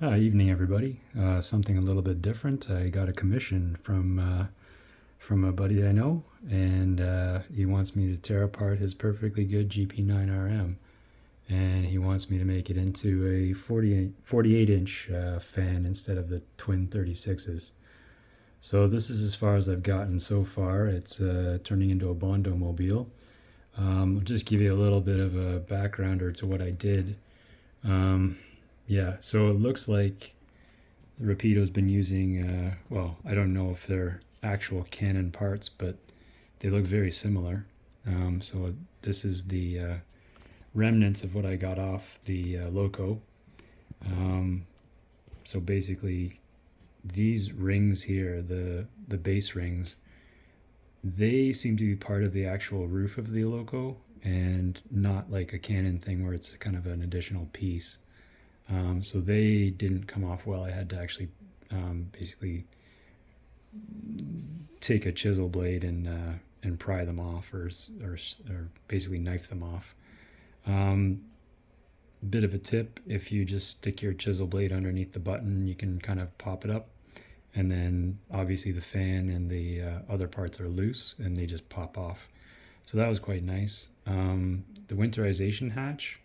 Evening, everybody. Something a little bit different. I got a commission from a buddy I know, and he wants me to tear apart his perfectly good GP9rm, and he wants me to make it into a 48-inch fan instead of the twin 36s. So this is as far as I've gotten so far. It's turning into a Bondo mobile. I'll just give you a little bit of a backgrounder to what I did. Yeah, so it looks like Rapido's been using, well, I don't know if they're actual Canon parts, but they look very similar. So this is the remnants of what I got off the Loco. So basically, these rings here, the base rings, they seem to be part of the actual roof of the Loco and not like a Canon thing where it's kind of an additional piece. So they didn't come off well. I had to actually basically take a chisel blade and pry them off, or basically knife them off. Bit of a tip: if you just stick your chisel blade underneath the button, you can kind of pop it up, and then obviously the fan and the other parts are loose and they just pop off. So that was quite nice. The winterization hatch,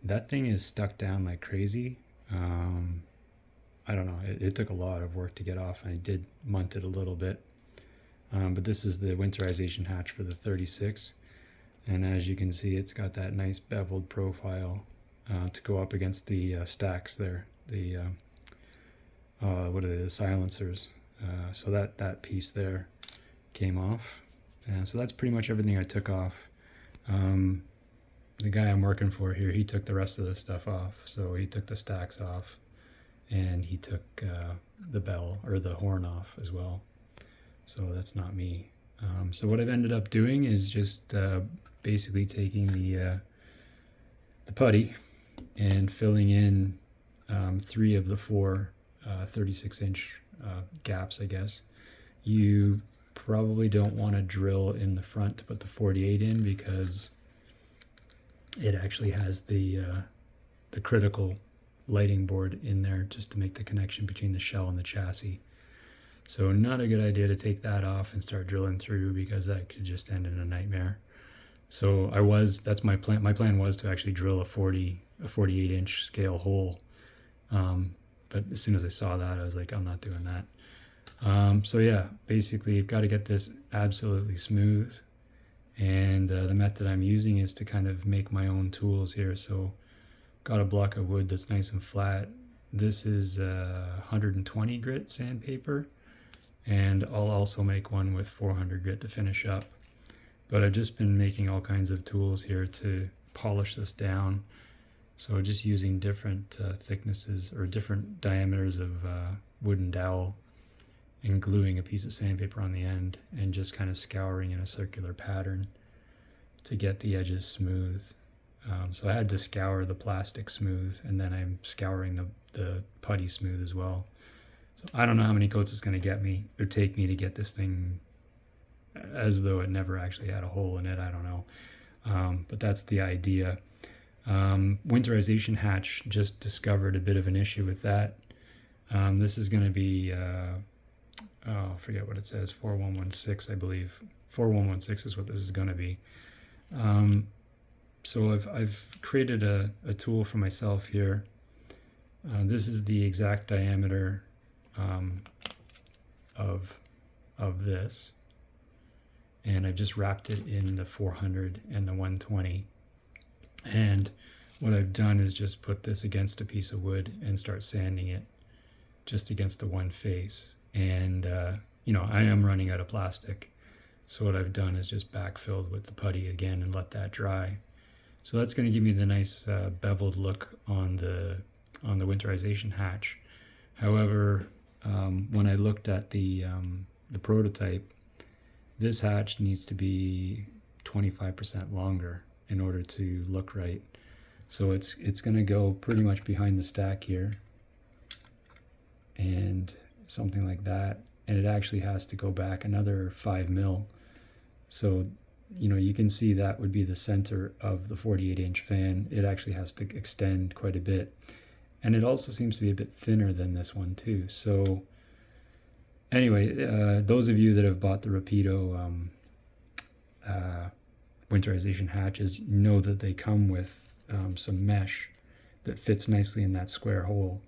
that thing is stuck down like crazy. I don't know, it took a lot of work to get off, and I did munt it a little bit. But this is the winterization hatch for the 36, and as you can see, it's got that nice beveled profile to go up against the stacks there, the what are they, the silencers. So that piece there came off, and so that's pretty much everything I took off. The guy I'm working for here, he took the rest of the stuff off. So he took the stacks off, and he took the bell or the horn off as well. So that's not me. So what I've ended up doing is just basically taking the putty and filling in 3 of the 4 36-inch gaps, I guess. You probably don't want to drill in the front to put the 48 in, because it actually has the critical lighting board in there just to make the connection between the shell and the chassis. So not a good idea to take that off and start drilling through, because that could just end in a nightmare. So that's my plan. My plan was to actually drill a 48-inch scale hole. But as soon as I saw that, I was like, I'm not doing that. So yeah, basically you've got to get this absolutely smooth. And the method I'm using is to kind of make my own tools here. So got a block of wood that's nice and flat. This is 120 grit sandpaper, and I'll also make one with 400 grit to finish up. But I've just been making all kinds of tools here to polish this down. So just using different thicknesses or different diameters of wooden dowel, and gluing a piece of sandpaper on the end, and just kind of scouring in a circular pattern to get the edges smooth. So I had to scour the plastic smooth, and then I'm scouring the putty smooth as well. So I don't know how many coats it's going to get me or take me to get this thing as though it never actually had a hole in it. I don't know, but that's the idea. Winterization hatch, just discovered a bit of an issue with that. This is going to be I forget what it says, 4116, I believe. 4116 is what this is going to be. So I've created a tool for myself here. This is the exact diameter of this, and I've just wrapped it in the 400 and the 120. And what I've done is just put this against a piece of wood and start sanding it just against the one face. And I am running out of plastic, so what I've done is just backfilled with the putty again and let that dry. So that's going to give me the nice beveled look on the winterization hatch. However, when I looked at the prototype, this hatch needs to be 25% longer in order to look right. So it's going to go pretty much behind the stack here, and something like that, and it actually has to go back another 5 mil. So you can see that would be the center of the 48-inch fan. It actually has to extend quite a bit, and it also seems to be a bit thinner than this one too. So anyway, those of you that have bought the Rapido winterization hatches know that they come with some mesh that fits nicely in that square hole.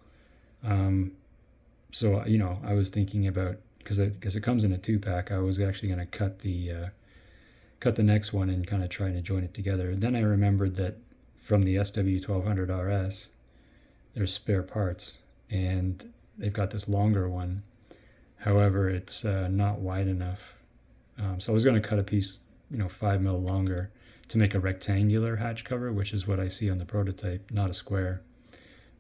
So I was thinking about, because it comes in a 2-pack, I was actually going to cut the next one and kind of try to join it together. And then I remembered that from the SW1200 RS, there's spare parts, and they've got this longer one. However, it's not wide enough. So I was going to cut a piece, 5 mil longer, to make a rectangular hatch cover, which is what I see on the prototype, not a square.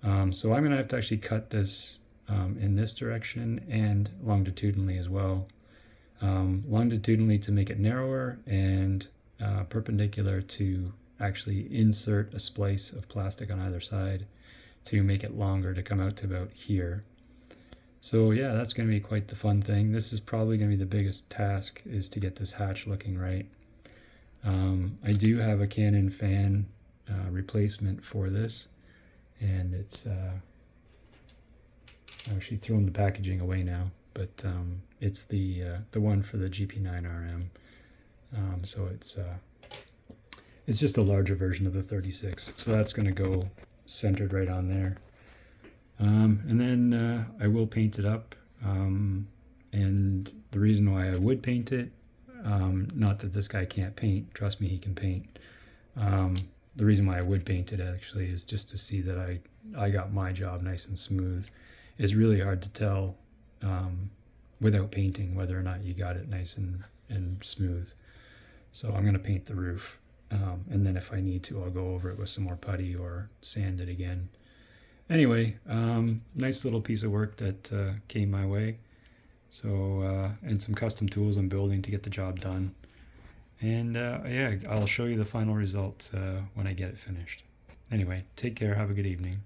So I'm going to have to actually cut this in this direction and longitudinally as well. Longitudinally to make it narrower, and perpendicular to actually insert a splice of plastic on either side to make it longer, to come out to about here. So yeah, that's going to be quite the fun thing. This is probably going to be the biggest task, is to get this hatch looking right. I do have a Canon fan replacement for this, and it's I've actually thrown the packaging away now, but it's the one for the GP9rm. So it's just a larger version of the 36. So that's going to go centered right on there. And then I will paint it up. And the reason why I would paint it, not that this guy can't paint, trust me, he can paint. The reason why I would paint it actually is just to see that I got my job nice and smooth. It's really hard to tell without painting whether or not you got it nice and smooth. So I'm going to paint the roof. And then if I need to, I'll go over it with some more putty or sand it again. Anyway, nice little piece of work that came my way. So, and some custom tools I'm building to get the job done. And yeah, I'll show you the final results when I get it finished. Anyway, take care. Have a good evening.